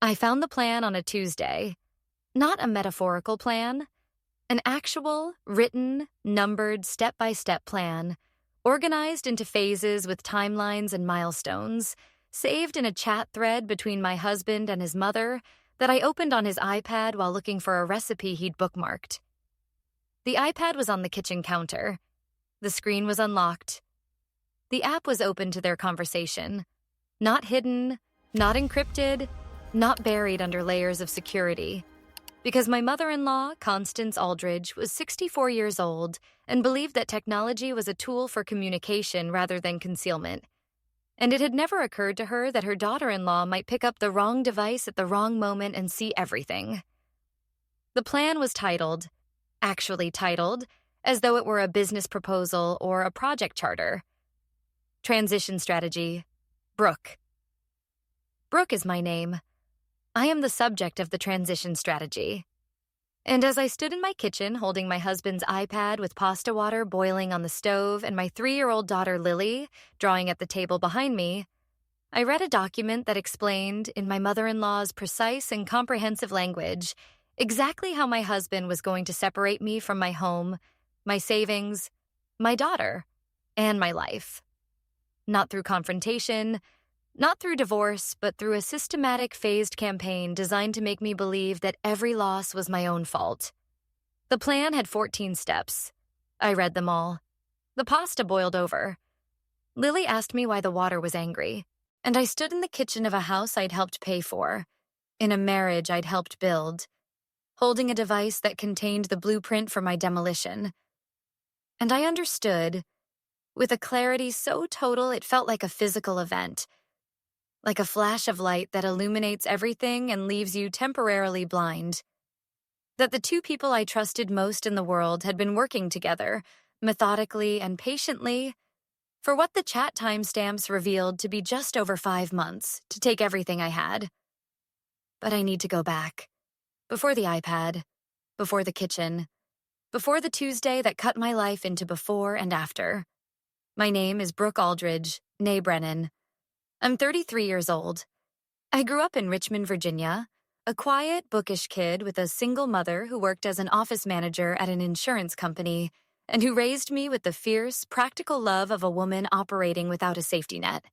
I found the plan on a Tuesday. Not a metaphorical plan, an actual, written, numbered, step-by-step plan, organized into phases with timelines and milestones, saved in a chat thread between my husband and his mother that I opened on his iPad while looking for a recipe he'd bookmarked. The iPad was on the kitchen counter. The screen was unlocked. The app was open to their conversation. Not hidden, not encrypted, not buried under layers of security. Because my mother-in-law, Constance Aldridge, was 64 years old and believed that technology was a tool for communication rather than concealment. And it had never occurred to her that her daughter-in-law might pick up the wrong device at the wrong moment and see everything. The plan was actually titled, as though it were a business proposal or a project charter. Transition strategy, Brooke. Brooke is my name. I am the subject of the transition strategy. And as I stood in my kitchen holding my husband's iPad with pasta water boiling on the stove and my 3-year-old daughter Lily drawing at the table behind me, I read a document that explained, in my mother-in-law's precise and comprehensive language, exactly how my husband was going to separate me from my home, my savings, my daughter, and my life. Not through confrontation, not through divorce, but through a systematic, phased campaign designed to make me believe that every loss was my own fault. The plan had 14 steps. I read them all. The pasta boiled over. Lily asked me why the water was angry, and I stood in the kitchen of a house I'd helped pay for, in a marriage I'd helped build, holding a device that contained the blueprint for my demolition. And I understood, with a clarity so total it felt like a physical event, like a flash of light that illuminates everything and leaves you temporarily blind. That the two people I trusted most in the world had been working together, methodically and patiently, for what the chat timestamps revealed to be just over 5 months, to take everything I had. But I need to go back. Before the iPad, before the kitchen, before the Tuesday that cut my life into before and after. My name is Brooke Aldridge, née Brennan. I'm 33 years old. I grew up in Richmond, Virginia, a quiet, bookish kid with a single mother who worked as an office manager at an insurance company and who raised me with the fierce, practical love of a woman operating without a safety net.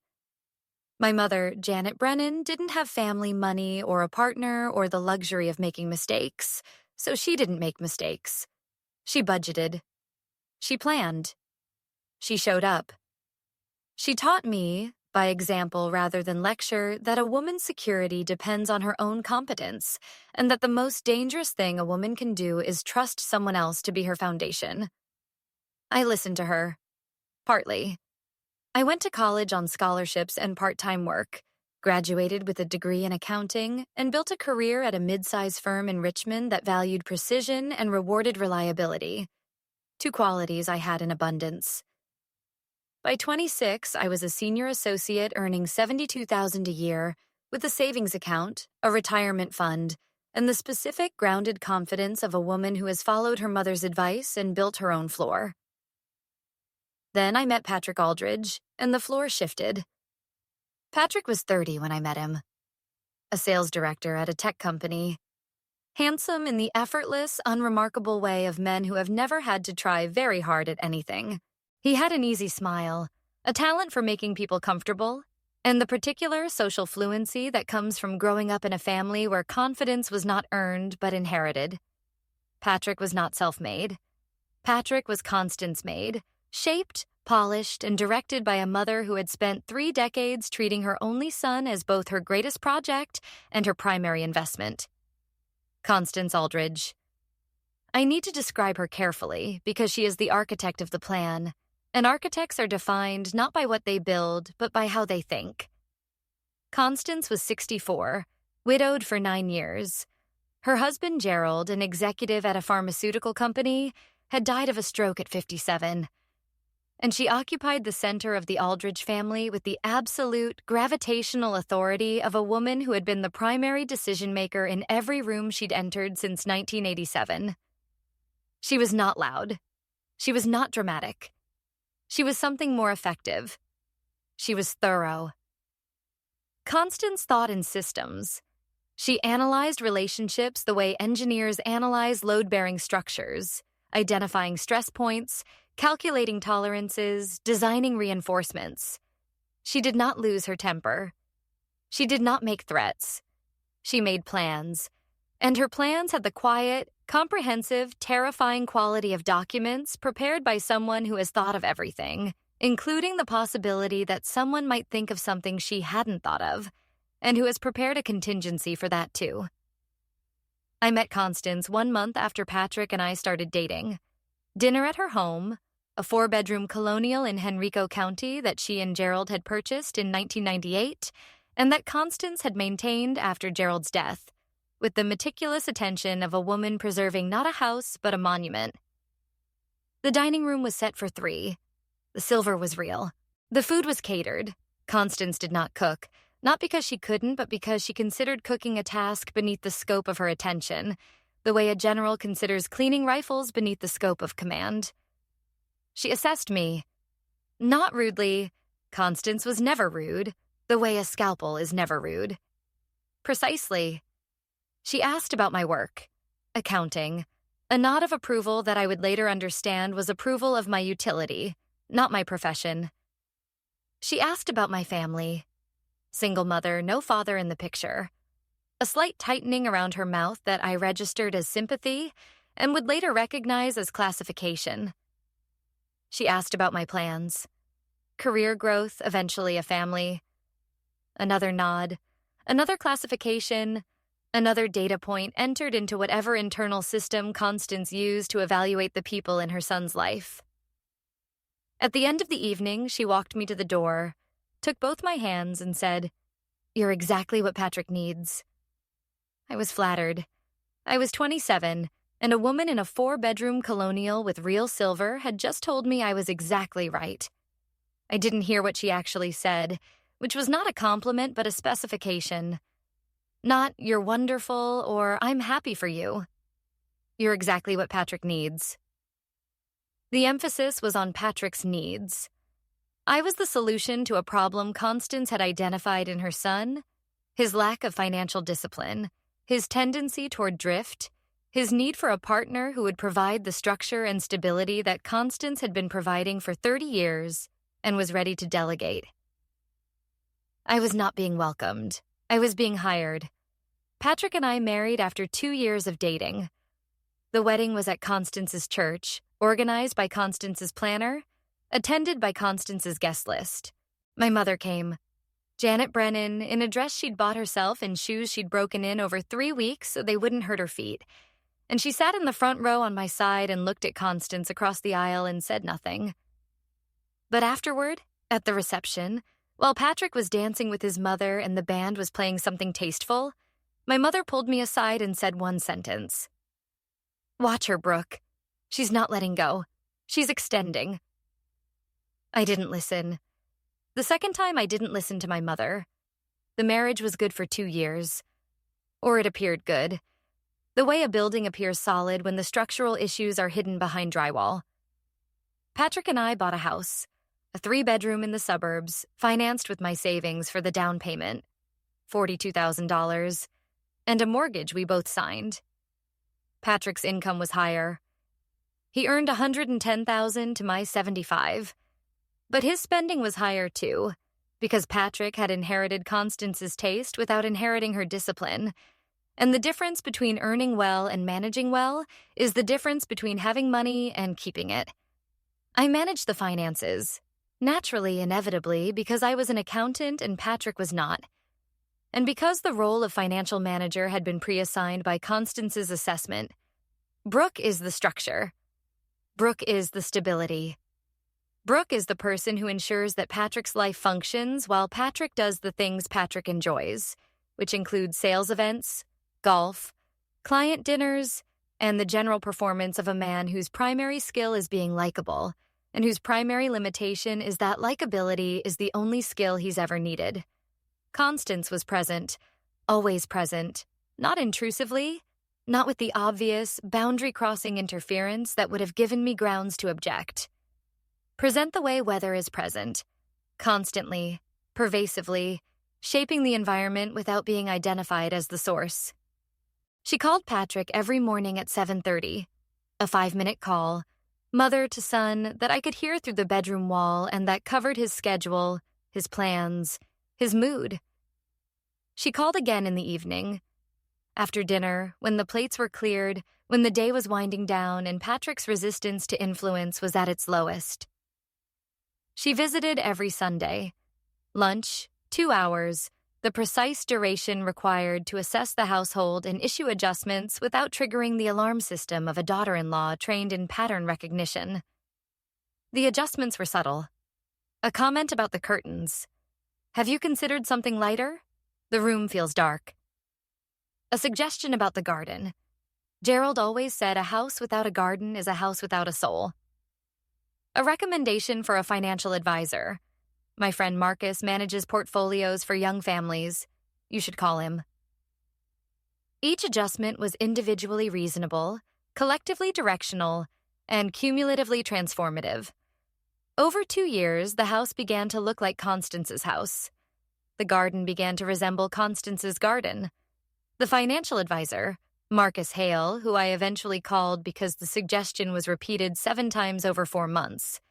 My mother, Janet Brennan, didn't have family, money, or a partner, or the luxury of making mistakes, so she didn't make mistakes. She budgeted. She planned. She showed up. She taught me, by example rather than lecture, that a woman's security depends on her own competence, and that the most dangerous thing a woman can do is trust someone else to be her foundation. I listened to her. Partly. I went to college on scholarships and part-time work, graduated with a degree in accounting, and built a career at a mid-size firm in Richmond that valued precision and rewarded reliability. 2 qualities I had in abundance. By 26, I was a senior associate earning $72,000 a year with a savings account, a retirement fund, and the specific grounded confidence of a woman who has followed her mother's advice and built her own floor. Then I met Patrick Aldridge, and the floor shifted. Patrick was 30 when I met him, a sales director at a tech company. Handsome in the effortless, unremarkable way of men who have never had to try very hard at anything. He had an easy smile, a talent for making people comfortable, and the particular social fluency that comes from growing up in a family where confidence was not earned but inherited. Patrick was not self-made. Patrick was Constance-made, shaped, polished, and directed by a mother who had spent 3 decades treating her only son as both her greatest project and her primary investment. Constance Aldridge. I need to describe her carefully because she is the architect of the plan, and architects are defined not by what they build, but by how they think. Constance was 64, widowed for 9 years. Her husband, Gerald, an executive at a pharmaceutical company, had died of a stroke at 57. And she occupied the center of the Aldridge family with the absolute gravitational authority of a woman who had been the primary decision-maker in every room she'd entered since 1987. She was not loud. She was not dramatic. She was something more effective. She was thorough. Constance thought in systems. She analyzed relationships the way engineers analyze load-bearing structures, identifying stress points, calculating tolerances, designing reinforcements. She did not lose her temper. She did not make threats. She made plans. And her plans had the quiet, comprehensive, terrifying quality of documents prepared by someone who has thought of everything, including the possibility that someone might think of something she hadn't thought of, and who has prepared a contingency for that too. I met Constance 1 month after Patrick and I started dating. Dinner at her home, a 4-bedroom colonial in Henrico County that she and Gerald had purchased in 1998, and that Constance had maintained after Gerald's death, with the meticulous attention of a woman preserving not a house but a monument. The dining room was set for 3. The silver was real. The food was catered. Constance did not cook, not because she couldn't, but because she considered cooking a task beneath the scope of her attention, the way a general considers cleaning rifles beneath the scope of command. She assessed me. Not rudely. Constance was never rude, the way a scalpel is never rude. Precisely. She asked about my work, accounting, a nod of approval that I would later understand was approval of my utility, not my profession. She asked about my family. Single mother, no father in the picture. A slight tightening around her mouth that I registered as sympathy and would later recognize as classification. She asked about my plans. Career growth, eventually a family. Another nod, another classification, another data point entered into whatever internal system Constance used to evaluate the people in her son's life. At the end of the evening, she walked me to the door, took both my hands, and said, "You're exactly what Patrick needs." I was flattered. I was 27, and a woman in a 4-bedroom colonial with real silver had just told me I was exactly right. I didn't hear what she actually said, which was not a compliment but a specification. Not, "You're wonderful," or "I'm happy for you." You're exactly what Patrick needs. The emphasis was on Patrick's needs. I was the solution to a problem Constance had identified in her son: his lack of financial discipline, his tendency toward drift, his need for a partner who would provide the structure and stability that Constance had been providing for 30 years and was ready to delegate. I was not being welcomed. I was being hired. Patrick and I married after 2 years of dating. The wedding was at Constance's church, organized by Constance's planner, attended by Constance's guest list. My mother came. Janet Brennan, in a dress she'd bought herself and shoes she'd broken in over 3 weeks so they wouldn't hurt her feet. And she sat in the front row on my side and looked at Constance across the aisle and said nothing. But afterward, at the reception, while Patrick was dancing with his mother and the band was playing something tasteful, my mother pulled me aside and said one sentence. "Watch her, Brooke. She's not letting go. She's extending." I didn't listen. The second time, I didn't listen to my mother. The marriage was good for 2 years. Or it appeared good. The way a building appears solid when the structural issues are hidden behind drywall. Patrick and I bought a house, a 3-bedroom in the suburbs, financed with my savings for the down payment, $42,000, and a mortgage we both signed. Patrick's income was higher. He earned $110,000 to my $75,000. But his spending was higher too, because Patrick had inherited Constance's taste without inheriting her discipline. And the difference between earning well and managing well is the difference between having money and keeping it. I managed the finances, naturally, inevitably, because I was an accountant and Patrick was not. And because the role of financial manager had been pre-assigned by Constance's assessment. Brooke is the structure. Brooke is the stability. Brooke is the person who ensures that Patrick's life functions while Patrick does the things Patrick enjoys, which include sales events, golf, client dinners, and the general performance of a man whose primary skill is being likable, and whose primary limitation is that likability is the only skill he's ever needed. Constance was present, always present, not intrusively, not with the obvious, boundary-crossing interference that would have given me grounds to object. Present the way weather is present, constantly, pervasively, shaping the environment without being identified as the source. She called Patrick every morning at 7:30, a 5-minute call, mother to son that I could hear through the bedroom wall and that covered his schedule, his plans, his mood. She called again in the evening. After dinner, when the plates were cleared, when the day was winding down and Patrick's resistance to influence was at its lowest. She visited every Sunday. Lunch, 2 hours, the precise duration required to assess the household and issue adjustments without triggering the alarm system of a daughter-in-law trained in pattern recognition. The adjustments were subtle. A comment about the curtains. Have you considered something lighter? The room feels dark. A suggestion about the garden. Gerald always said a house without a garden is a house without a soul. A recommendation for a financial advisor. My friend Marcus manages portfolios for young families. You should call him. Each adjustment was individually reasonable, collectively directional, and cumulatively transformative. Over 2 years, the house began to look like Constance's house. The garden began to resemble Constance's garden. The financial advisor, Marcus Hale, who I eventually called because the suggestion was repeated 7 times over 4 months,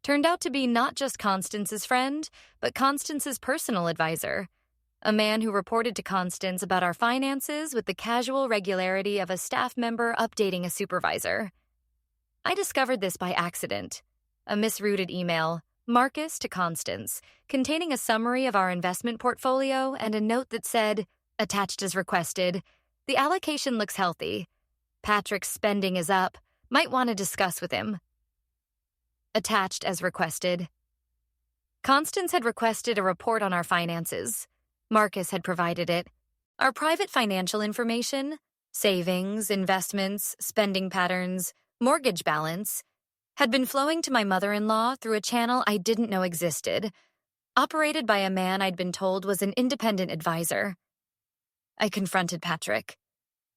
turned out to be not just Constance's friend, but Constance's personal advisor, a man who reported to Constance about our finances with the casual regularity of a staff member updating a supervisor. I discovered this by accident. A misrouted email, Marcus to Constance, containing a summary of our investment portfolio and a note that said, attached as requested, the allocation looks healthy. Patrick's spending is up. Might want to discuss with him. Attached as requested. Constance had requested a report on our finances. Marcus had provided it. Our private financial information, savings, investments, spending patterns, mortgage balance, had been flowing to my mother-in-law through a channel I didn't know existed, operated by a man I'd been told was an independent advisor. I confronted Patrick.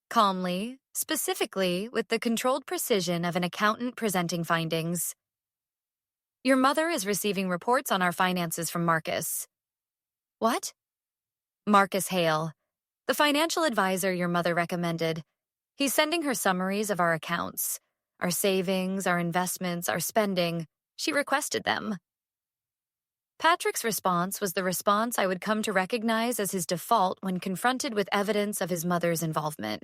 Calmly, specifically, with the controlled precision of an accountant presenting findings. Your mother is receiving reports on our finances from Marcus. What? Marcus Hale, the financial advisor your mother recommended. He's sending her summaries of our accounts, our savings, our investments, our spending. She requested them. Patrick's response was the response I would come to recognize as his default when confronted with evidence of his mother's involvement.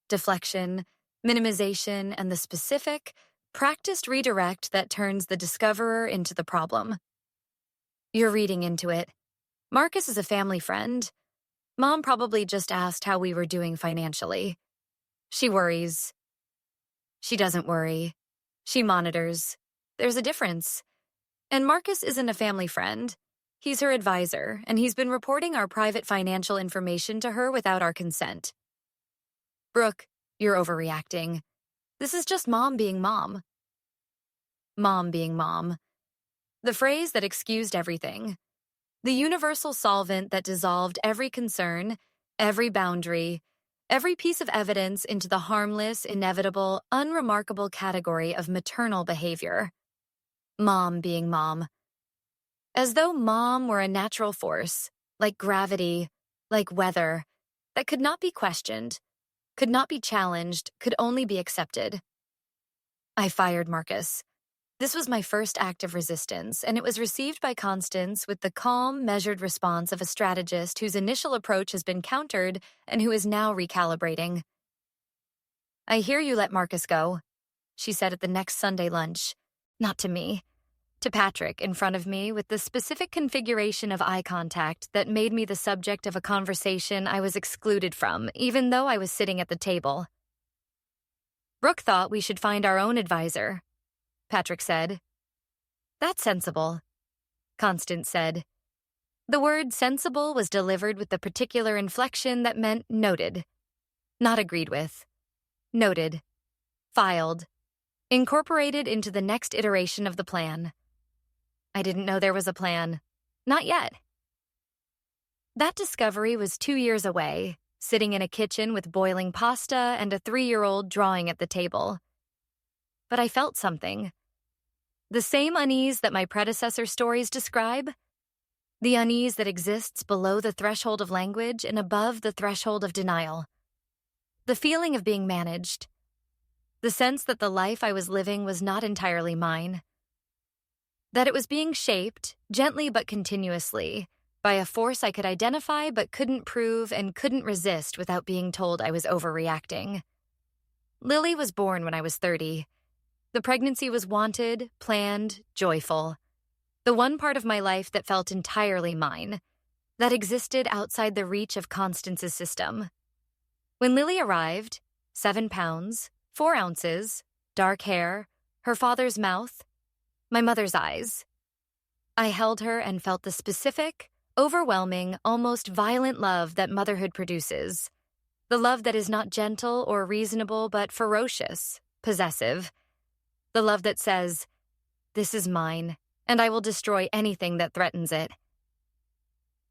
Deflection, minimization, and the specific, practiced redirect that turns the discoverer into the problem. You're reading into it. Marcus is a family friend. Mom probably just asked how we were doing financially. She worries. She doesn't worry. She monitors. There's a difference. And Marcus isn't a family friend. He's her advisor, and he's been reporting our private financial information to her without our consent. Brooke, you're overreacting. This is just mom being mom. Mom being mom. The phrase that excused everything. The universal solvent that dissolved every concern, every boundary, every piece of evidence into the harmless, inevitable, unremarkable category of maternal behavior. Mom being mom. As though mom were a natural force, like gravity, like weather, that could not be questioned, could not be challenged, could only be accepted. I fired Marcus. This was my first act of resistance, and it was received by Constance with the calm, measured response of a strategist whose initial approach has been countered and who is now recalibrating. I hear you let Marcus go, she said at the next Sunday lunch. Not to me. To Patrick in front of me with the specific configuration of eye contact that made me the subject of a conversation I was excluded from, even though I was sitting at the table. Brooke thought we should find our own advisor, Patrick said. That's sensible, Constance said. The word sensible was delivered with the particular inflection that meant noted. Not agreed with. Noted. Filed. Incorporated into the next iteration of the plan. I didn't know there was a plan. Not yet. That discovery was 2 years away, sitting in a kitchen with boiling pasta and a 3-year-old drawing at the table. But I felt something. The same unease that my predecessor stories describe. the unease that exists below the threshold of language and above the threshold of denial, the feeling of being managed, the sense that the life I was living was not entirely mine, that it was being shaped, gently but continuously, by a force I could identify but couldn't prove and couldn't resist without being told I was overreacting. Lily was born when I was 30. The pregnancy was wanted, planned, joyful. The one part of my life that felt entirely mine, that existed outside the reach of Constance's system. When Lily arrived, 7 pounds, 4 ounces, dark hair, her father's mouth, my mother's eyes. I held her and felt the specific, overwhelming, almost violent love that motherhood produces. The love that is not gentle or reasonable but ferocious, possessive. The love that says, "This is mine, and I will destroy anything that threatens it."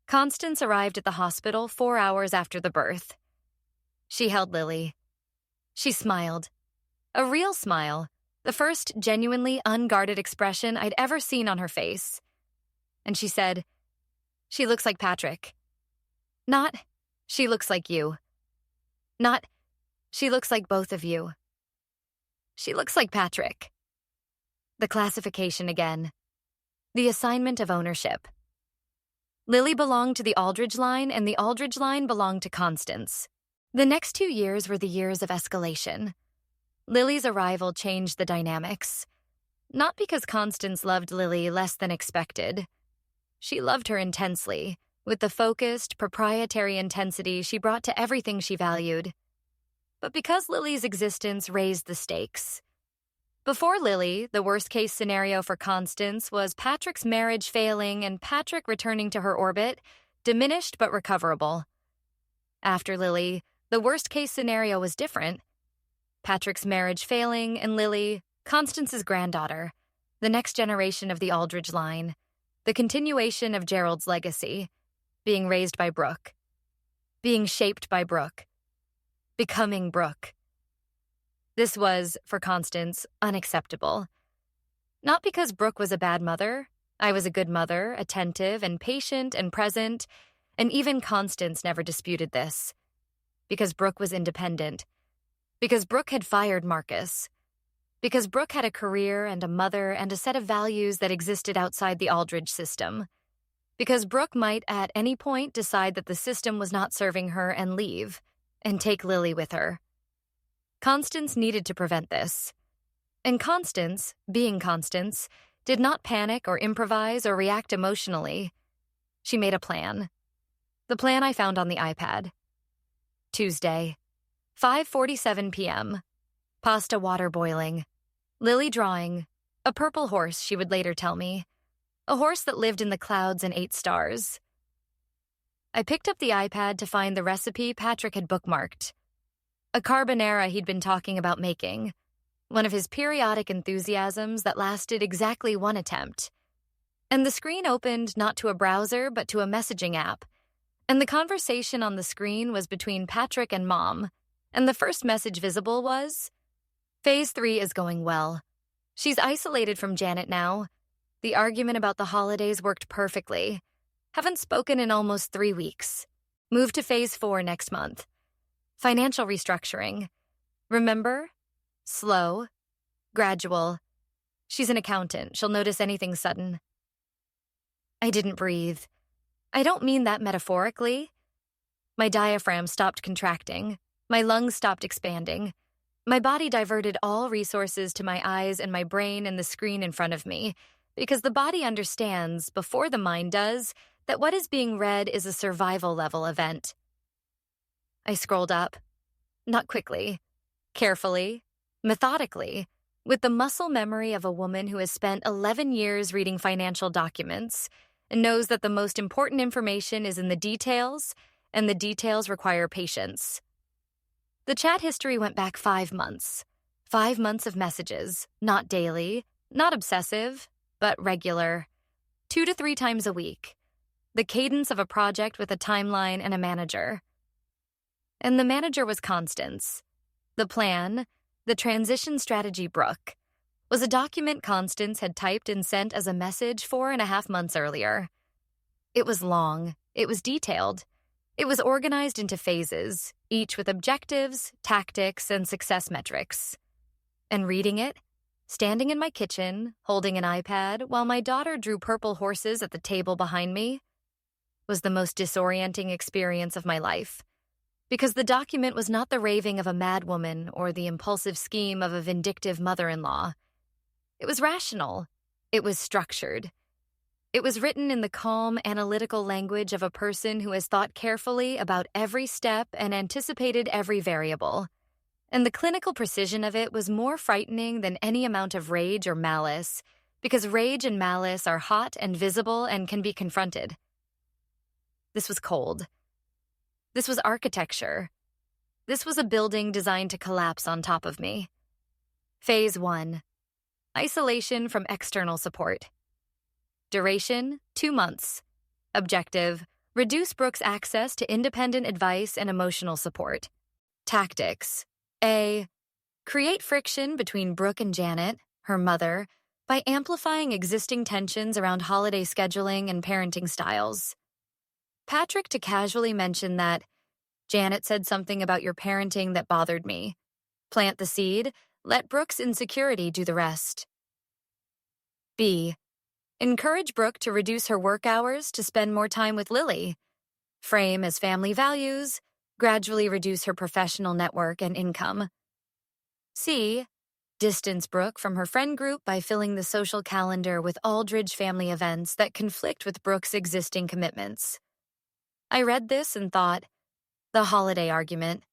Constance arrived at the hospital 4 hours after the birth. She held Lily. She smiled. A real smile, the first genuinely unguarded expression I'd ever seen on her face. And she said, "She looks like Patrick." Not, "She looks like you." Not, "She looks like both of you." "She looks like Patrick." The classification again. The assignment of ownership. Lily belonged to the Aldridge line, and the Aldridge line belonged to Constance. The next 2 years were the years of escalation. Lily's arrival changed the dynamics. Not because Constance loved Lily less than expected. She loved her intensely, with the focused, proprietary intensity she brought to everything she valued. But because Lily's existence raised the stakes. Before Lily, the worst-case scenario for Constance was Patrick's marriage failing and Patrick returning to her orbit, diminished but recoverable. After Lily, the worst-case scenario was different. Patrick's marriage failing and Lily, Constance's granddaughter, the next generation of the Aldridge line, the continuation of Gerald's legacy, being raised by Brooke, being shaped by Brooke, becoming Brooke. This was, for Constance, unacceptable. Not because Brooke was a bad mother. I was a good mother, attentive and patient and present, and even Constance never disputed this. Because Brooke was independent. Because Brooke had fired Marcus. Because Brooke had a career and a mother and a set of values that existed outside the Aldridge system. Because Brooke might at any point decide that the system was not serving her and leave, and take Lily with her. Constance needed to prevent this. And Constance, being Constance, did not panic or improvise or react emotionally. She made a plan. The plan I found on the iPad. Tuesday, 5:47 p.m. Pasta water boiling. Lily drawing. A purple horse, she would later tell me. A horse that lived in the clouds and ate stars. I picked up the iPad to find the recipe Patrick had bookmarked. A carbonara he'd been talking about making. One of his periodic enthusiasms that lasted exactly one attempt. And the screen opened not to a browser, but to a messaging app. And the conversation on the screen was between Patrick and Mom. And the first message visible was, "Phase 3 is going well. She's isolated from Janet now. The argument about the holidays worked perfectly. Haven't spoken in almost 3 weeks. Move to Phase 4 next month. Financial restructuring. Remember? Slow. Gradual. She's an accountant. She'll notice anything sudden." I didn't breathe. I don't mean that metaphorically. My diaphragm stopped contracting. My lungs stopped expanding. My body diverted all resources to my eyes and my brain and the screen in front of me, because the body understands, before the mind does, that what is being read is a survival-level event. I scrolled up. Not quickly. Carefully. Methodically. With the muscle memory of a woman who has spent 11 years reading financial documents and knows that the most important information is in the details, and the details require patience. The chat history went back 5 months. 5 months of messages, not daily, not obsessive, but regular. 2 to 3 times a week. The cadence of a project with a timeline and a manager. And the manager was Constance. The plan, the transition strategy Brooke, was a document Constance had typed and sent as a message 4.5 months earlier. It was long. It was detailed. It was organized into phases, each with objectives, tactics, and success metrics. And reading it, standing in my kitchen, holding an iPad, while my daughter drew purple horses at the table behind me, was the most disorienting experience of my life. Because the document was not the raving of a madwoman or the impulsive scheme of a vindictive mother-in-law. It was rational. It was structured. It was written in the calm, analytical language of a person who has thought carefully about every step and anticipated every variable. And the clinical precision of it was more frightening than any amount of rage or malice, because rage and malice are hot and visible and can be confronted. This was cold. This was architecture. This was a building designed to collapse on top of me. Phase 1. Isolation from external support. Duration, 2 months. Objective, reduce Brooke's access to independent advice and emotional support. Tactics. A. Create friction between Brooke and Janet, her mother, by amplifying existing tensions around holiday scheduling and parenting styles. Patrick to casually mention that Janet said something about your parenting that bothered me. Plant the seed, let Brooke's insecurity do the rest. B. Encourage Brooke to reduce her work hours to spend more time with Lily. Frame as family values, gradually reduce her professional network and income. C. Distance Brooke from her friend group by filling the social calendar with Aldridge family events that conflict with Brooke's existing commitments. I read this and thought, the holiday argument.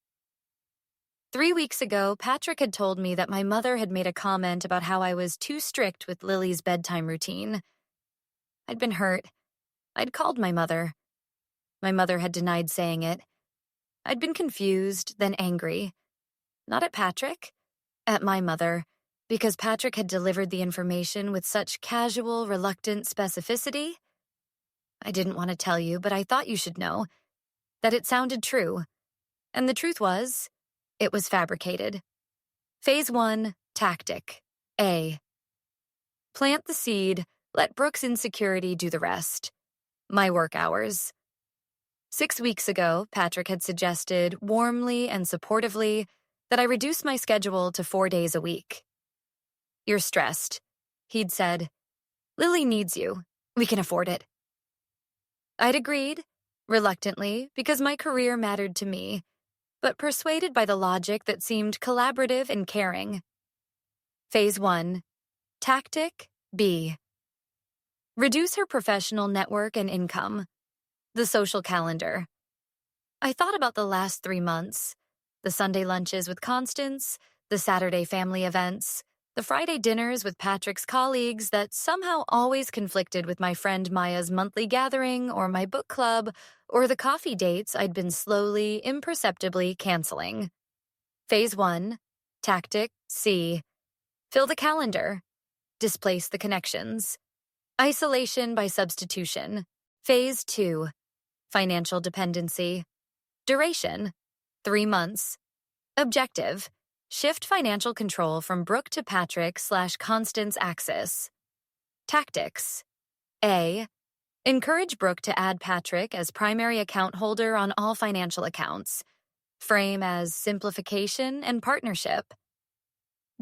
3 weeks ago, Patrick had told me that my mother had made a comment about how I was too strict with Lily's bedtime routine. I'd been hurt. I'd called my mother. My mother had denied saying it. I'd been confused, then angry. Not at Patrick, at my mother, because Patrick had delivered the information with such casual, reluctant specificity. I didn't want to tell you, but I thought you should know that it sounded true. And the truth was, it was fabricated. Phase 1, tactic. A. Plant the seed, let Brooke's insecurity do the rest. My work hours. 6 weeks ago, Patrick had suggested, warmly and supportively, that I reduce my schedule to 4 days a week. You're stressed, he'd said. Lily needs you. We can afford it. I'd agreed, reluctantly, because my career mattered to me, but persuaded by the logic that seemed collaborative and caring. Phase 1. Tactic B. Reduce her professional network and income. The social calendar. I thought about the last 3 months. The Sunday lunches with Constance, the Saturday family events, the Friday dinners with Patrick's colleagues that somehow always conflicted with my friend Maya's monthly gathering or my book club or the coffee dates I'd been slowly, imperceptibly canceling. Phase 1. Tactic C. Fill the calendar. Displace the connections. Isolation by substitution. Phase 2. Financial dependency. Duration. 3 months. Objective. Shift financial control from Brooke to Patrick/Constance axis. Tactics. A. Encourage Brooke to add Patrick as primary account holder on all financial accounts. Frame as simplification and partnership.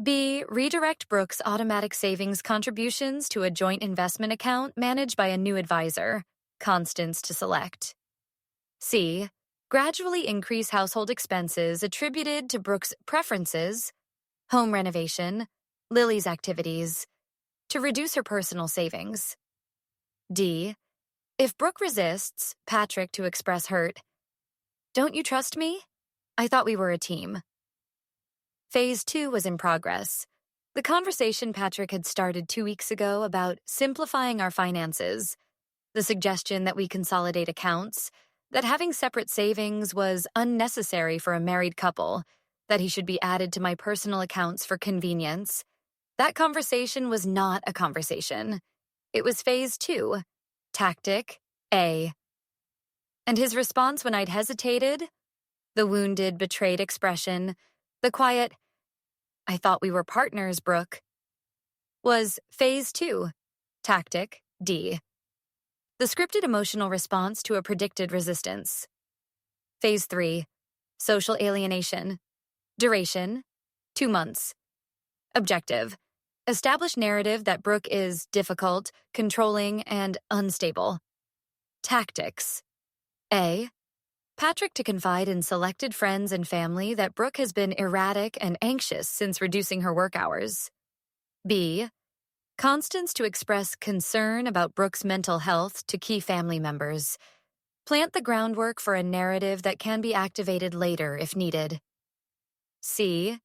B. Redirect Brooke's automatic savings contributions to a joint investment account managed by a new advisor, Constance to select. C. Gradually increase household expenses attributed to Brooke's preferences, home renovation, Lily's activities, to reduce her personal savings. D. If Brooke resists, Patrick to express hurt. Don't you trust me? I thought we were a team. Phase 2 was in progress. The conversation Patrick had started 2 weeks ago about simplifying our finances, the suggestion that we consolidate accounts, that having separate savings was unnecessary for a married couple, that he should be added to my personal accounts for convenience. That conversation was not a conversation. It was phase 2, tactic A. And his response when I'd hesitated, the wounded, betrayed expression, the quiet, I thought we were partners, Brooke, was phase 2, tactic D. the scripted emotional response to a predicted resistance. Phase 3, social alienation. Duration, 2 months. Objective, establish narrative that Brooke is difficult, controlling, and unstable. Tactics. A, Patrick to confide in selected friends and family that Brooke has been erratic and anxious since reducing her work hours. B, Constance to express concern about Brooke's mental health to key family members. Plant the groundwork for a narrative that can be activated later if needed. C,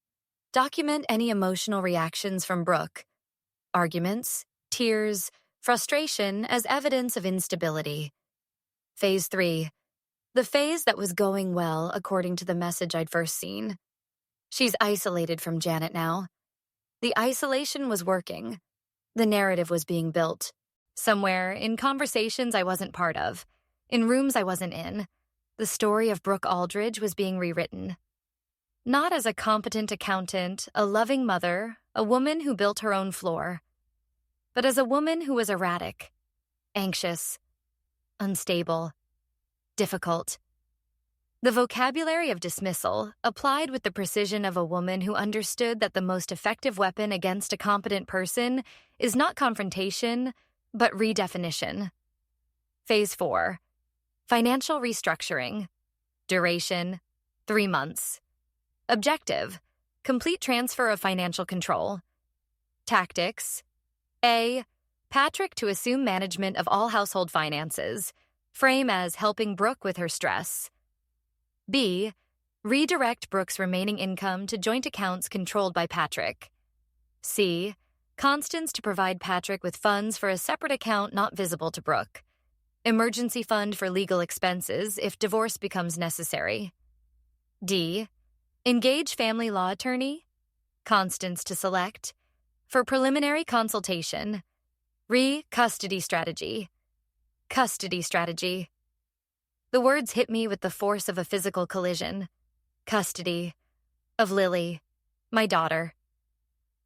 document any emotional reactions from Brooke. Arguments, tears, frustration as evidence of instability. Phase 3, the phase that was going well according to the message I'd first seen. She's isolated from Janet now. The isolation was working. The narrative was being built. Somewhere, in conversations I wasn't part of, in rooms I wasn't in, the story of Brooke Aldridge was being rewritten. Not as a competent accountant, a loving mother, a woman who built her own floor, but as a woman who was erratic, anxious, unstable, difficult. The vocabulary of dismissal, applied with the precision of a woman who understood that the most effective weapon against a competent person is not confrontation, but redefinition. Phase 4, financial restructuring. Duration, 3 months. Objective, complete transfer of financial control. Tactics. A, Patrick to assume management of all household finances. Frame as helping Brooke with her stress. B, redirect Brooke's remaining income to joint accounts controlled by Patrick. C, Constance to provide Patrick with funds for a separate account not visible to Brooke. Emergency fund for legal expenses if divorce becomes necessary. D, engage family law attorney. Constance to select. For preliminary consultation. Custody strategy. Custody strategy. The words hit me with the force of a physical collision. Custody. Of Lily, my daughter.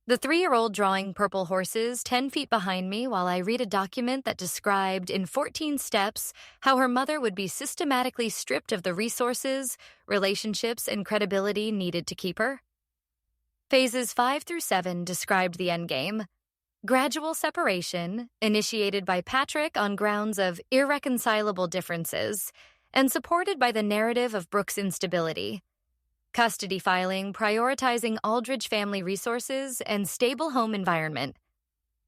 The 3-year-old drawing purple horses 10 feet behind me while I read a document that described in 14 steps how her mother would be systematically stripped of the resources, relationships, and credibility needed to keep her. Phases 5 through 7 described the endgame. Gradual separation, initiated by Patrick on grounds of irreconcilable differences, and supported by the narrative of Brooke's instability. Custody filing prioritizing Aldridge family resources and stable home environment.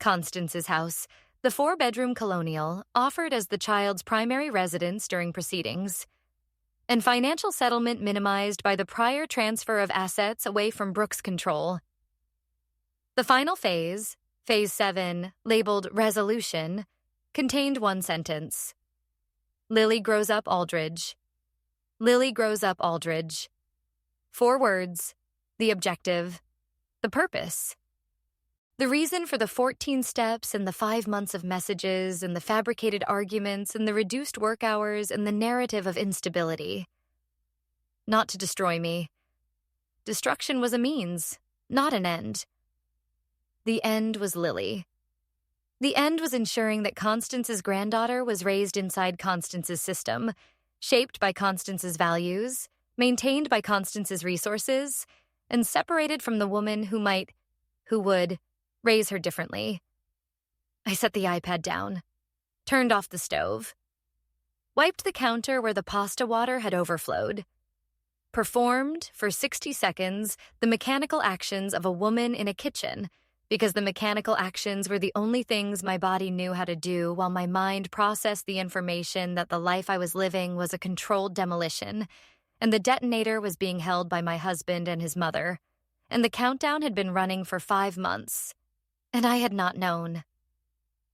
Constance's house, the 4-bedroom colonial, offered as the child's primary residence during proceedings. And financial settlement minimized by the prior transfer of assets away from Brooke's control. The final phase, Phase 7, labeled Resolution, contained one sentence. Lily grows up Aldridge. Lily grows up Aldridge. 4 words, the objective, the purpose. The reason for the 14 steps and the 5 months of messages and the fabricated arguments and the reduced work hours and the narrative of instability. Not to destroy me. Destruction was a means, not an end. The end was Lily. The end was ensuring that Constance's granddaughter was raised inside Constance's system, shaped by Constance's values, maintained by Constance's resources, and separated from the woman who would, raise her differently. I set the iPad down, turned off the stove, wiped the counter where the pasta water had overflowed, performed, for 60 seconds, the mechanical actions of a woman in a kitchen, because the mechanical actions were the only things my body knew how to do while my mind processed the information that the life I was living was a controlled demolition, and the detonator was being held by my husband and his mother, and the countdown had been running for 5 months, and I had not known.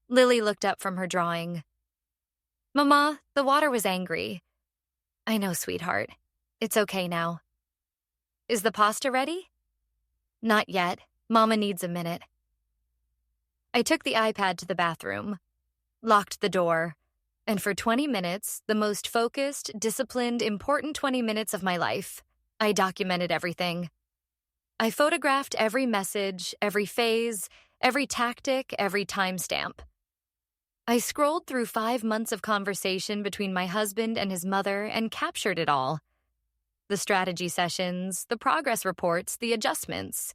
Lily looked up from her drawing. "Mama, the water was angry." "I know, sweetheart. It's okay now." "Is the pasta ready?" "Not yet. Mama needs a minute." I took the iPad to the bathroom, locked the door, and for 20 minutes, the most focused, disciplined, important 20 minutes of my life, I documented everything. I photographed every message, every phase, every tactic, every timestamp. I scrolled through 5 months of conversation between my husband and his mother and captured it all. The strategy sessions, the progress reports, the adjustments.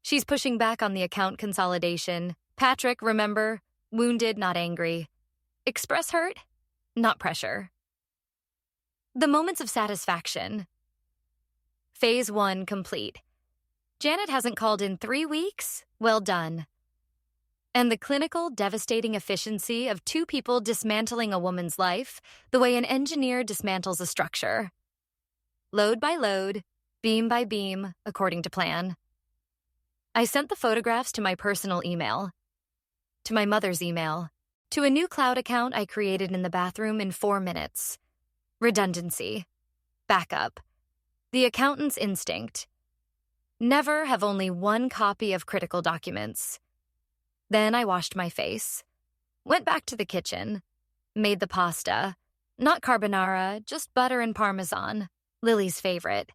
She's pushing back on the account consolidation. Patrick, remember, wounded, not angry. Express hurt, not pressure. The moments of satisfaction. Phase 1 complete. Janet hasn't called in 3 weeks? Well done. And the clinical, devastating efficiency of 2 people dismantling a woman's life the way an engineer dismantles a structure. Load by load, beam by beam, according to plan. I sent the photographs to my personal email, to my mother's email, to a new cloud account I created in the bathroom in 4 minutes. Redundancy. Backup. The accountant's instinct. Never have only 1 copy of critical documents. Then I washed my face, went back to the kitchen, made the pasta, not carbonara, just butter and parmesan, Lily's favorite.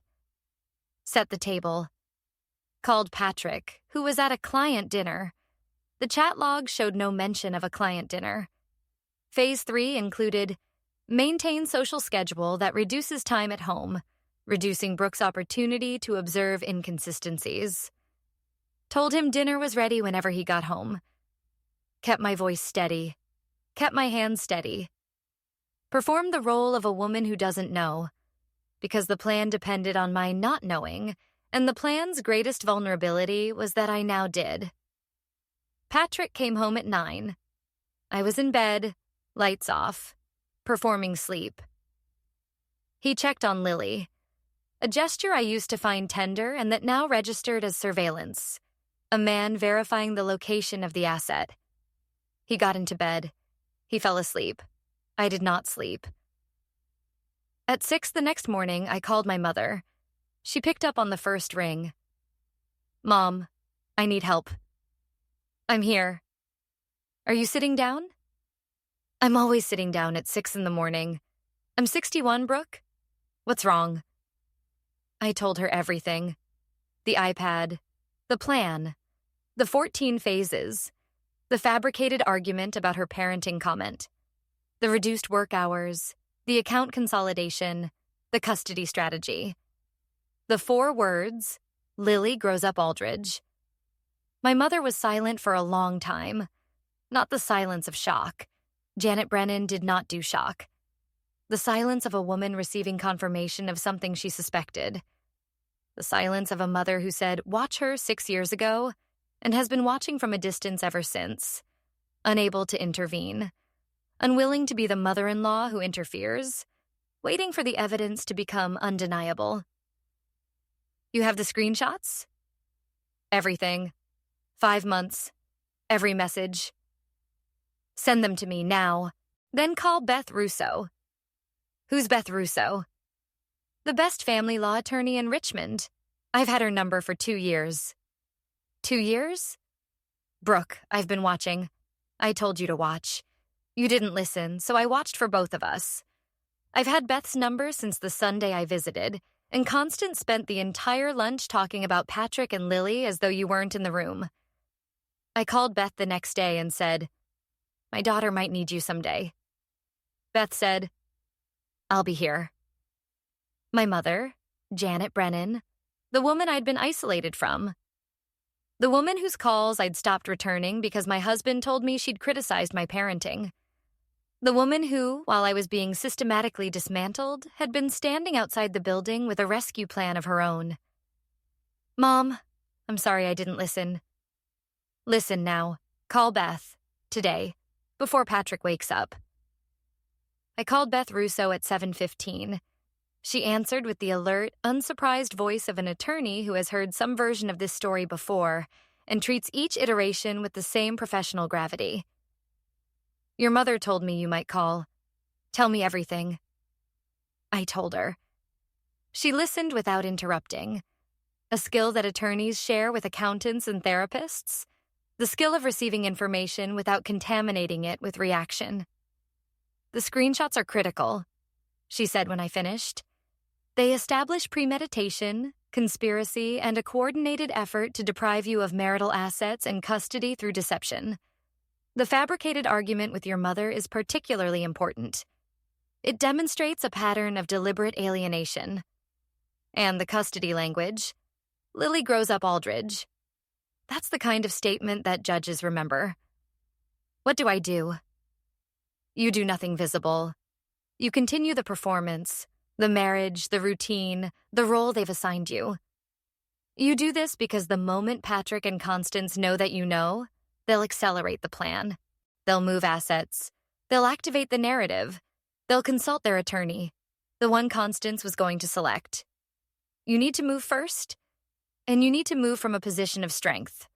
Set the table. Called Patrick, who was at a client dinner. The chat log showed no mention of a client dinner. Phase 3 included maintain social schedule that reduces time at home, reducing Brooke's opportunity to observe inconsistencies. Told him dinner was ready whenever he got home. Kept my voice steady. Kept my hands steady. Performed the role of a woman who doesn't know, because the plan depended on my not knowing, and the plan's greatest vulnerability was that I now did. Patrick came home at 9. I was in bed, lights off, performing sleep. He checked on Lily, a gesture I used to find tender and that now registered as surveillance, a man verifying the location of the asset. He got into bed. He fell asleep. I did not sleep. At 6 the next morning, I called my mother. She picked up on the first ring. Mom, I need help. I'm here. Are you sitting down? I'm always sitting down at 6 in the morning. I'm 61, Brooke. What's wrong? I told her everything. The iPad, the plan, the 14 phases, the fabricated argument about her parenting comment, the reduced work hours, the account consolidation, the custody strategy. The 4 words, Lily grows up Aldridge. My mother was silent for a long time. Not the silence of shock. Janet Brennan did not do shock. The silence of a woman receiving confirmation of something she suspected. The silence of a mother who said, "Watch her" 6 years ago, and has been watching from a distance ever since. Unable to intervene. Unwilling to be the mother-in-law who interferes. Waiting for the evidence to become undeniable. You have the screenshots? Everything. 5 months. Every message. Send them to me now. Then call Beth Russo. Who's Beth Russo? The best family law attorney in Richmond. I've had her number for 2 years. 2 years? Brooke, I've been watching. I told you to watch. You didn't listen, so I watched for both of us. I've had Beth's number since the Sunday I visited, and Constance spent the entire lunch talking about Patrick and Lily as though you weren't in the room. I called Beth the next day and said, "My daughter might need you someday." Beth said, "I'll be here." My mother, Janet Brennan, the woman I'd been isolated from. The woman whose calls I'd stopped returning because my husband told me she'd criticized my parenting. The woman who, while I was being systematically dismantled, had been standing outside the building with a rescue plan of her own. Mom, I'm sorry I didn't listen. Listen now. Call Beth. Today. Before Patrick wakes up. I called Beth Russo at 7:15. She answered with the alert, unsurprised voice of an attorney who has heard some version of this story before and treats each iteration with the same professional gravity. Your mother told me you might call. Tell me everything. I told her. She listened without interrupting. A skill that attorneys share with accountants and therapists. The skill of receiving information without contaminating it with reaction. The screenshots are critical, she said when I finished. They establish premeditation, conspiracy, and a coordinated effort to deprive you of marital assets and custody through deception. The fabricated argument with your mother is particularly important. It demonstrates a pattern of deliberate alienation. And the custody language. Lily grows up Aldridge. That's the kind of statement that judges remember. What do I do? You do nothing visible. You continue the performance, the marriage, the routine, the role they've assigned you. You do this because the moment Patrick and Constance know that you know, they'll accelerate the plan. They'll move assets. They'll activate the narrative. They'll consult their attorney, the one Constance was going to select. You need to move first, and you need to move from a position of strength.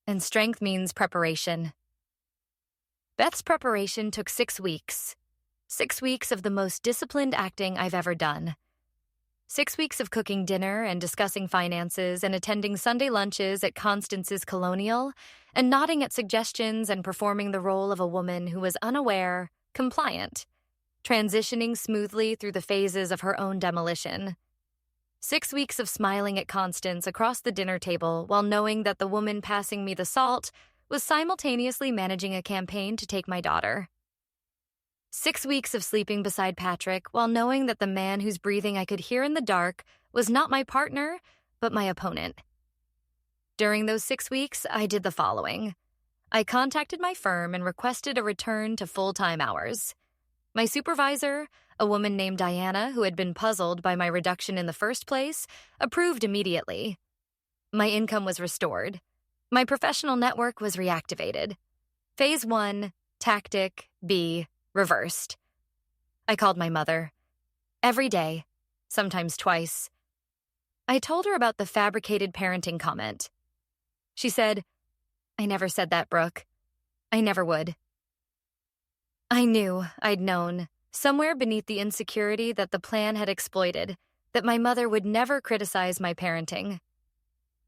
And strength means preparation. Beth's preparation took 6 weeks. 6 weeks of the most disciplined acting I've ever done. 6 weeks of cooking dinner and discussing finances and attending Sunday lunches at Constance's Colonial and nodding at suggestions and performing the role of a woman who was unaware, compliant, transitioning smoothly through the phases of her own demolition. 6 weeks of smiling at Constance across the dinner table while knowing that the woman passing me the salt was simultaneously managing a campaign to take my daughter. 6 weeks of sleeping beside Patrick while knowing that the man whose breathing I could hear in the dark was not my partner, but my opponent. During those 6 weeks, I did the following. I contacted my firm and requested a return to full-time hours. My supervisor, a woman named Diana who had been puzzled by my reduction in the first place, approved immediately. My income was restored. My professional network was reactivated. Phase 1, tactic B, reversed. I called my mother. Every day, sometimes twice. I told her about the fabricated parenting comment. She said, "I never said that, Brooke. I never would." I knew, I'd known, somewhere beneath the insecurity that the plan had exploited, that my mother would never criticize my parenting.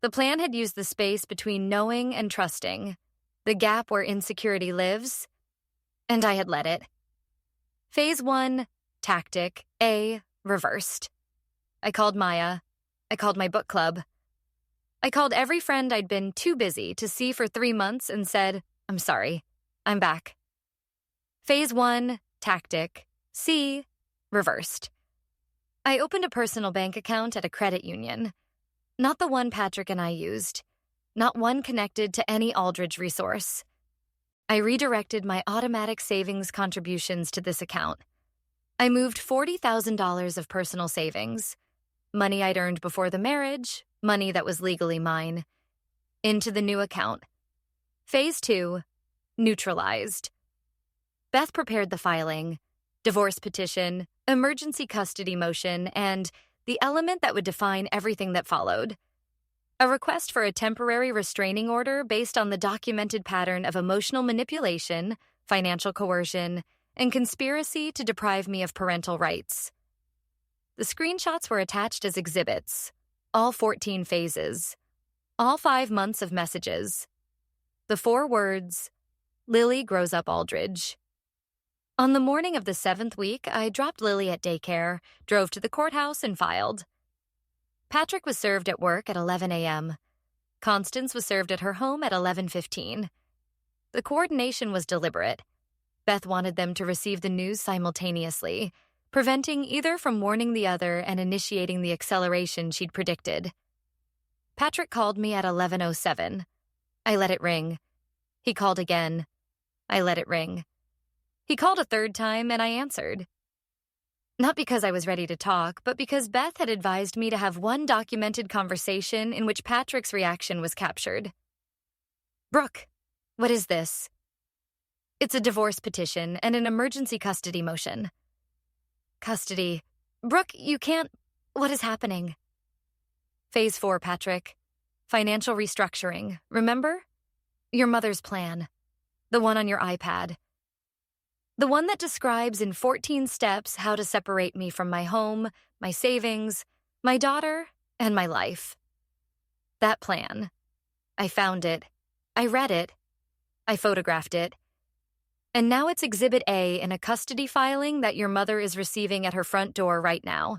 The plan had used the space between knowing and trusting, the gap where insecurity lives, and I had let it. Phase 1, tactic A, reversed. I called Maya. I called my book club. I called every friend I'd been too busy to see for 3 months and said, "I'm sorry, I'm back." Phase 1, tactic C, reversed. I opened a personal bank account at a credit union. Not the one Patrick and I used. Not one connected to any Aldridge resource. I redirected my automatic savings contributions to this account. I moved $40,000 of personal savings, money I'd earned before the marriage, money that was legally mine, into the new account. Phase 2, neutralized. Beth prepared the filing, divorce petition, emergency custody motion, and the element that would define everything that followed. A request for a temporary restraining order based on the documented pattern of emotional manipulation, financial coercion, and conspiracy to deprive me of parental rights. The screenshots were attached as exhibits, all 14 phases, all 5 months of messages. The 4 words, Lily grows up Aldridge. On the morning of the 7th week, I dropped Lily at daycare, drove to the courthouse, and filed. Patrick was served at work at 11 a.m. Constance was served at her home at 11:15. The coordination was deliberate. Beth wanted them to receive the news simultaneously, preventing either from warning the other and initiating the acceleration she'd predicted. Patrick called me at 11:07. I let it ring. He called again. I let it ring. He called a third time, and I answered. Not because I was ready to talk, but because Beth had advised me to have one documented conversation in which Patrick's reaction was captured. "Brooke, what is this?" "It's a divorce petition and an emergency custody motion." "Custody. Brooke, you can't. What is happening?" Phase 4, Patrick. Financial restructuring. Remember? Your mother's plan. The one on your iPad. The one that describes in 14 steps how to separate me from my home, my savings, my daughter, and my life. That plan. I found it. I read it. I photographed it. And now it's Exhibit A in a custody filing that your mother is receiving at her front door right now.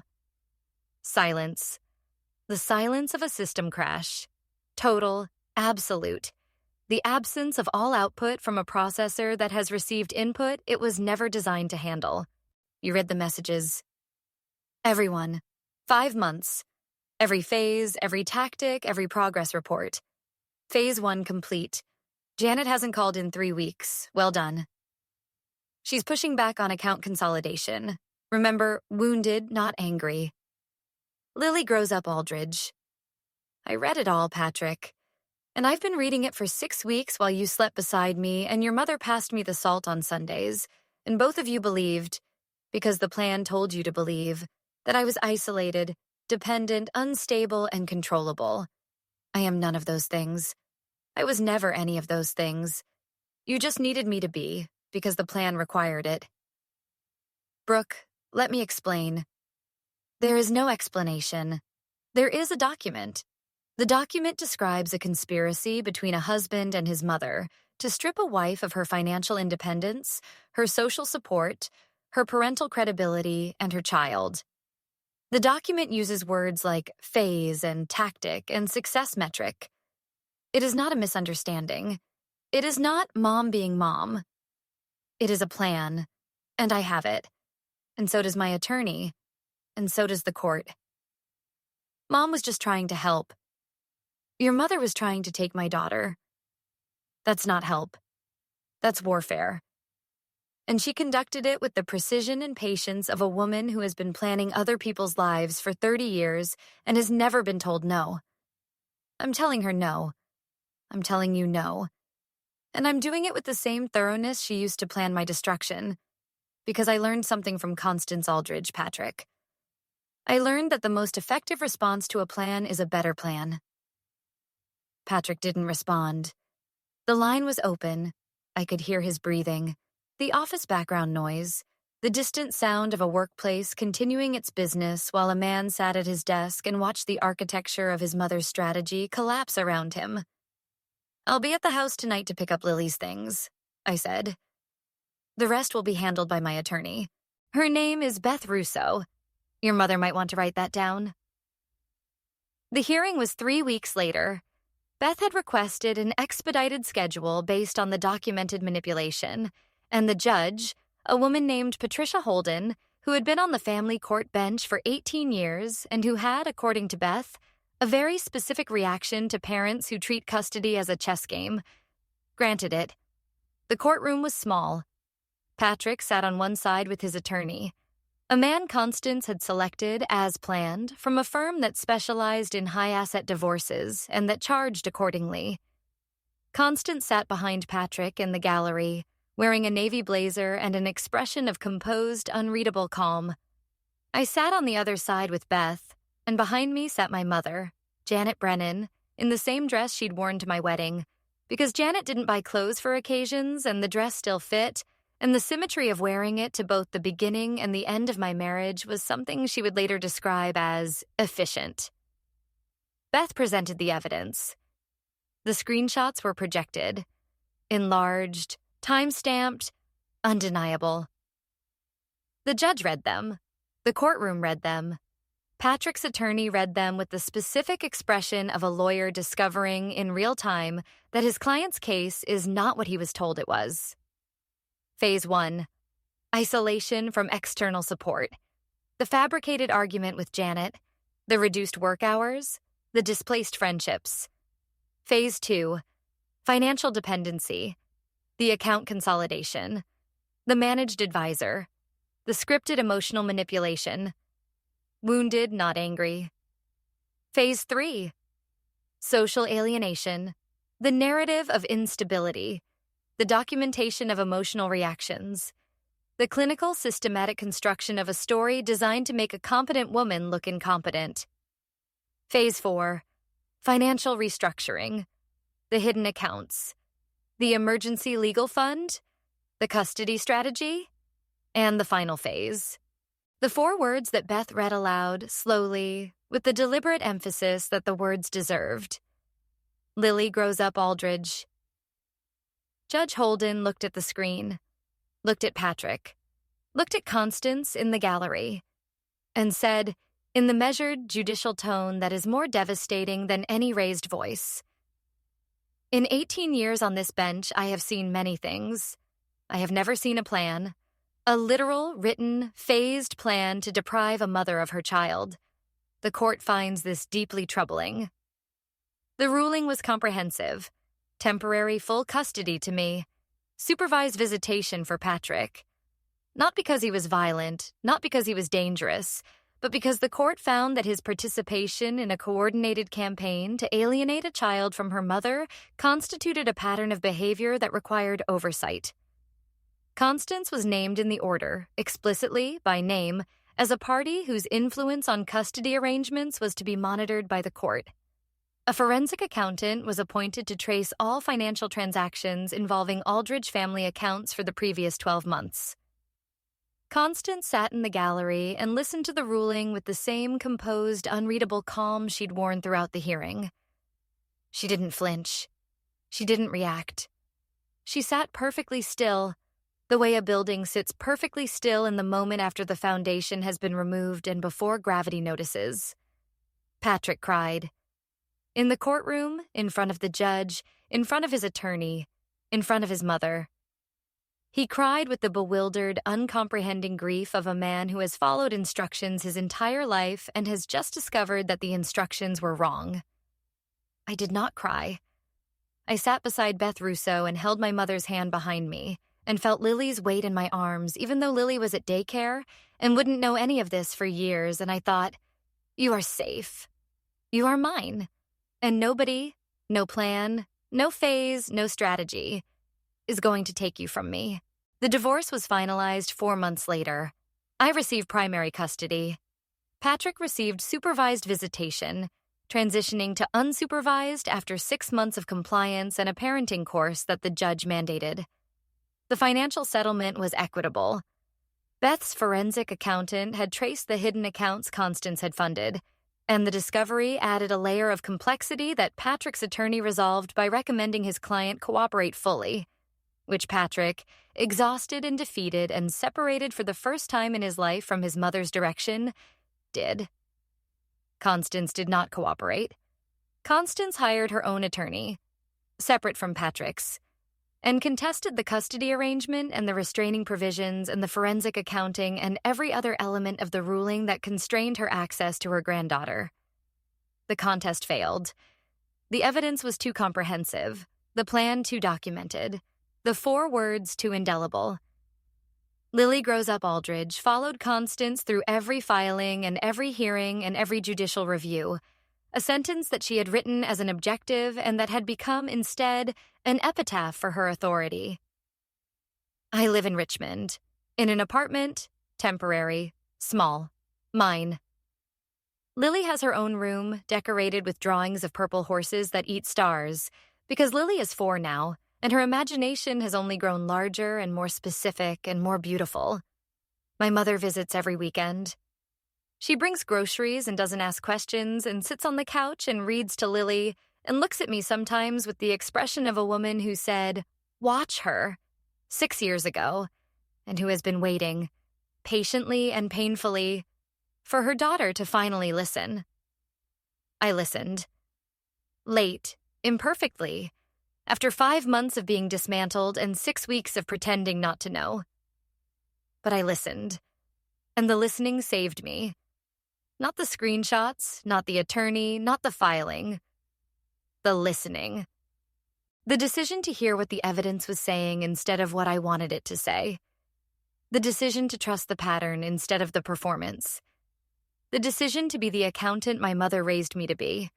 Silence. The silence of a system crash. Total, absolute. the absence of all output from a processor that has received input it was never designed to handle. You read the messages. Everyone. 5 months. Every phase, every tactic, every progress report. Phase 1 complete. Janet hasn't called in 3 weeks. Well done. She's pushing back on account consolidation. Remember, wounded, not angry. Lily grows up Aldridge. I read it all, Patrick. And I've been reading it for 6 weeks while you slept beside me and your mother passed me the salt on Sundays. And both of you believed, because the plan told you to believe, that I was isolated, dependent, unstable, and controllable. I am none of those things. I was never any of those things. You just needed me to be, because the plan required it. Brooke, let me explain. There is no explanation. There is a document. The document describes a conspiracy between a husband and his mother to strip a wife of her financial independence, her social support, her parental credibility, and her child. The document uses words like phase and tactic and success metric. It is not a misunderstanding. It is not mom being mom. It is a plan, and I have it. And so does my attorney, and so does the court. Mom was just trying to help. Your mother was trying to take my daughter. That's not help. That's warfare. And she conducted it with the precision and patience of a woman who has been planning other people's lives for 30 years and has never been told no. I'm telling her no. I'm telling you no. And I'm doing it with the same thoroughness she used to plan my destruction. Because I learned something from Constance Aldridge, Patrick. I learned that the most effective response to a plan is a better plan. Patrick didn't respond. The line was open. I could hear his breathing, the office background noise, the distant sound of a workplace continuing its business while a man sat at his desk and watched the architecture of his mother's strategy collapse around him. I'll be at the house tonight to pick up Lily's things, I said. The rest will be handled by my attorney. Her name is Beth Russo. Your mother might want to write that down. The hearing was 3 weeks later. Beth had requested an expedited schedule based on the documented manipulation, and the judge, a woman named Patricia Holden, who had been on the family court bench for 18 years and who had, according to Beth, a very specific reaction to parents who treat custody as a chess game, granted it. The courtroom was small. Patrick sat on one side with his attorney, a man Constance had selected, as planned, from a firm that specialized in high-asset divorces and that charged accordingly. Constance sat behind Patrick in the gallery, wearing a navy blazer and an expression of composed, unreadable calm. I sat on the other side with Beth, and behind me sat my mother, Janet Brennan, in the same dress she'd worn to my wedding, because Janet didn't buy clothes for occasions and the dress still fit, and the symmetry of wearing it to both the beginning and the end of my marriage was something she would later describe as efficient. Beth presented the evidence. The screenshots were projected, enlarged, time-stamped, undeniable. The judge read them. The courtroom read them. Patrick's attorney read them with the specific expression of a lawyer discovering in real time that his client's case is not what he was told it was. Phase 1. Isolation from external support. The fabricated argument with Janet. The reduced work hours. The displaced friendships. Phase 2. Financial dependency. The account consolidation. The managed advisor. The scripted emotional manipulation. Wounded, not angry. Phase 3. Social alienation. The narrative of instability. The documentation of emotional reactions. The clinical, systematic construction of a story designed to make a competent woman look incompetent. Phase 4. Financial restructuring. The hidden accounts. The emergency legal fund. The custody strategy. And the final phase. The 4 words that Beth read aloud, slowly, with the deliberate emphasis that the words deserved. Lily grows up Aldridge. Judge Holden looked at the screen, looked at Patrick, looked at Constance in the gallery, and said, in the measured, judicial tone that is more devastating than any raised voice, In 18 years on this bench, I have seen many things. I have never seen a plan, a literal, written, phased plan to deprive a mother of her child. The court finds this deeply troubling. The ruling was comprehensive. Temporary full custody to me. Supervised visitation for Patrick. Not because he was violent, not because he was dangerous, but because the court found that his participation in a coordinated campaign to alienate a child from her mother constituted a pattern of behavior that required oversight. Constance was named in the order, explicitly, by name, as a party whose influence on custody arrangements was to be monitored by the court. A forensic accountant was appointed to trace all financial transactions involving Aldridge family accounts for the previous 12 months. Constance sat in the gallery and listened to the ruling with the same composed, unreadable calm she'd worn throughout the hearing. She didn't flinch. She didn't react. She sat perfectly still, the way a building sits perfectly still in the moment after the foundation has been removed and before gravity notices. Patrick cried. In the courtroom, in front of the judge, in front of his attorney, in front of his mother. He cried with the bewildered, uncomprehending grief of a man who has followed instructions his entire life and has just discovered that the instructions were wrong. I did not cry. I sat beside Beth Russo and held my mother's hand behind me and felt Lily's weight in my arms, even though Lily was at daycare and wouldn't know any of this for years, and I thought, you are safe. You are mine. And nobody, no plan, no phase, no strategy is going to take you from me. The divorce was finalized 4 months later. I received primary custody. Patrick received supervised visitation, transitioning to unsupervised after 6 months of compliance and a parenting course that the judge mandated. The financial settlement was equitable. Beth's forensic accountant had traced the hidden accounts Constance had funded, and the discovery added a layer of complexity that Patrick's attorney resolved by recommending his client cooperate fully, which Patrick, exhausted and defeated and separated for the first time in his life from his mother's direction, did. Constance did not cooperate. Constance hired her own attorney, separate from Patrick's, and contested the custody arrangement and the restraining provisions and the forensic accounting and every other element of the ruling that constrained her access to her granddaughter. The contest failed. The evidence was too comprehensive, the plan too documented, the 4 words too indelible. Lily Grows Up Aldridge followed Constance through every filing and every hearing and every judicial review, a sentence that she had written as an objective and that had become, instead, an epitaph for her authority. I live in Richmond, in an apartment, temporary, small, mine. Lily has her own room, decorated with drawings of purple horses that eat stars, because Lily is 4 now, and her imagination has only grown larger and more specific and more beautiful. My mother visits every weekend. She brings groceries and doesn't ask questions and sits on the couch and reads to Lily and looks at me sometimes with the expression of a woman who said, "Watch her," 6 years ago, and who has been waiting, patiently and painfully, for her daughter to finally listen. I listened. Late, imperfectly, after 5 months of being dismantled and 6 weeks of pretending not to know. But I listened, and the listening saved me. Not the screenshots, not the attorney, not the filing. The listening. The decision to hear what the evidence was saying instead of what I wanted it to say. The decision to trust the pattern instead of the performance. The decision to be the accountant my mother raised me to be.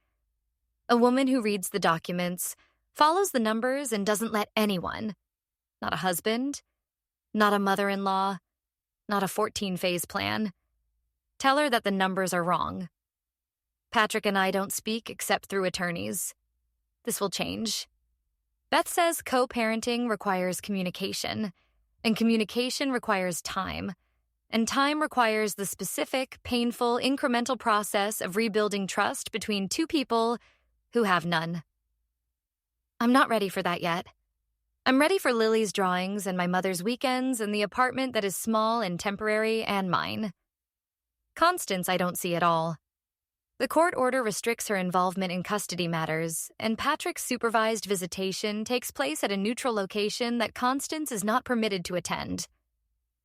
A woman who reads the documents, follows the numbers, and doesn't let anyone, not a husband, not a mother-in-law, not a 14-phase plan, tell her that the numbers are wrong. Patrick and I don't speak except through attorneys. This will change. Beth says co-parenting requires communication, and communication requires time, and time requires the specific, painful, incremental process of rebuilding trust between 2 people who have none. I'm not ready for that yet. I'm ready for Lily's drawings and my mother's weekends and the apartment that is small and temporary and mine. Constance I don't see at all. The court order restricts her involvement in custody matters, and Patrick's supervised visitation takes place at a neutral location that Constance is not permitted to attend.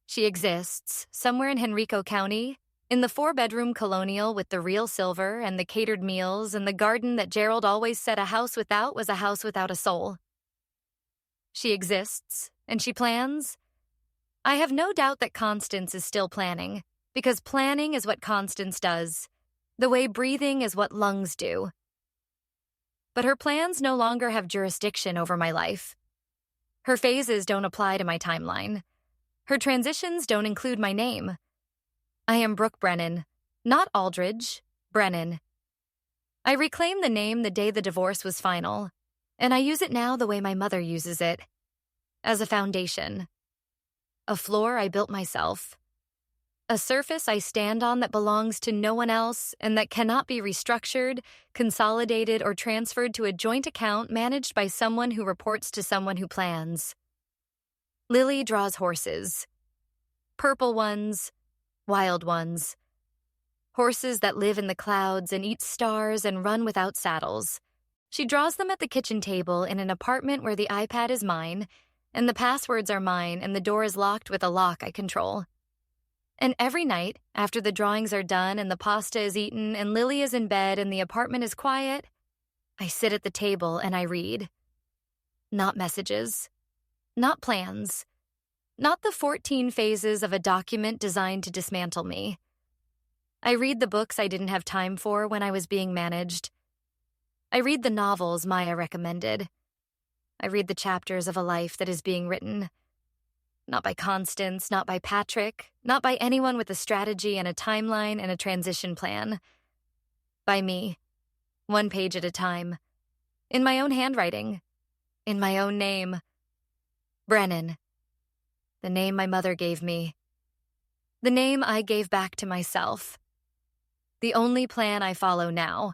She exists, somewhere in Henrico County, in the 4-bedroom colonial with the real silver and the catered meals and the garden that Gerald always said a house without was a house without a soul. She exists, and she plans. I have no doubt that Constance is still planning, because planning is what Constance does, the way breathing is what lungs do. But her plans no longer have jurisdiction over my life. Her phases don't apply to my timeline. Her transitions don't include my name. I am Brooke Brennan, not Aldridge, Brennan. I reclaim the name the day the divorce was final, and I use it now the way my mother uses it, as a foundation. A floor I built myself. A surface I stand on that belongs to no one else and that cannot be restructured, consolidated, or transferred to a joint account managed by someone who reports to someone who plans. Lily draws horses. Purple ones, wild ones. Horses that live in the clouds and eat stars and run without saddles. She draws them at the kitchen table in an apartment where the iPad is mine, and the passwords are mine, and the door is locked with a lock I control. And every night, after the drawings are done and the pasta is eaten and Lily is in bed and the apartment is quiet, I sit at the table and I read. Not messages. Not plans. Not the 14 phases of a document designed to dismantle me. I read the books I didn't have time for when I was being managed. I read the novels Maya recommended. I read the chapters of a life that is being written. Not by Constance, not by Patrick, not by anyone with a strategy and a timeline and a transition plan. By me, 1 page at a time. In my own handwriting. In my own name. Brennan. The name my mother gave me. The name I gave back to myself. The only plan I follow now.